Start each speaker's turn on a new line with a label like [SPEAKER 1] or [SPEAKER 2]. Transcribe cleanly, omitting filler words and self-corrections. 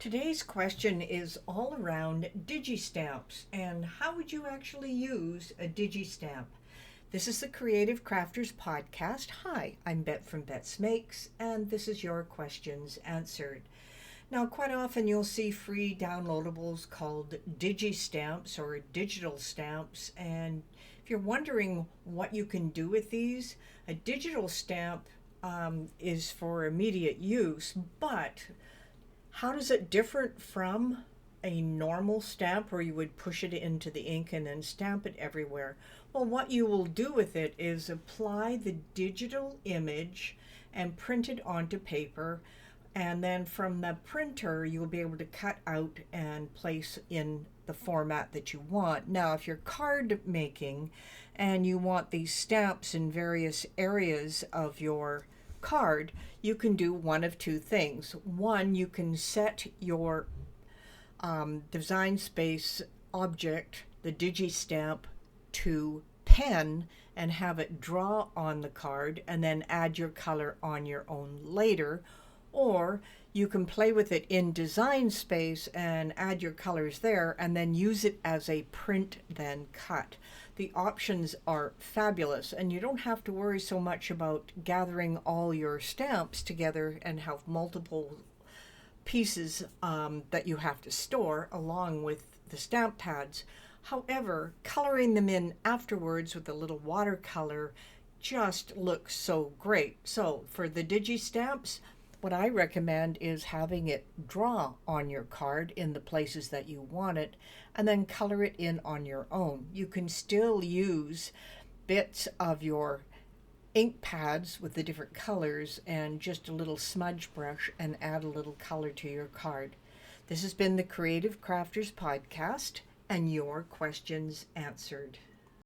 [SPEAKER 1] Today's question is all around Digi stamps and how would you actually use a Digi stamp? This is the Creative Crafters Podcast. Hi, I'm Bette from Bette's Makes, and this is your questions answered. Now, quite often you'll see free downloadables called Digi stamps or digital stamps, and if you're wondering what you can do with these, a digital stamp is for immediate use, but how does it differ from a normal stamp where you would push it into the ink and then stamp it everywhere? Well, what you will do with it is apply the digital image and print it onto paper, and then from the printer you'll be able to cut out and place in the format that you want. Now, if you're card making and you want these stamps in various areas of your card, you can do one of two things. One, you can set your design space object, the Digi stamp, to pen and have it draw on the card and then add your color on your own later. Or you can play with it in design space and add your colors there and then use it as a print then cut. The options are fabulous, and you don't have to worry so much about gathering all your stamps together and have multiple pieces that you have to store along with the stamp pads. However, coloring them in afterwards with a little watercolor just looks so great. So for the Digi stamps, what I recommend is having it draw on your card in the places that you want it and then color it in on your own. You can still use bits of your ink pads with the different colors and just a little smudge brush and add a little color to your card. This has been the Creative Crafters Podcast and your questions answered.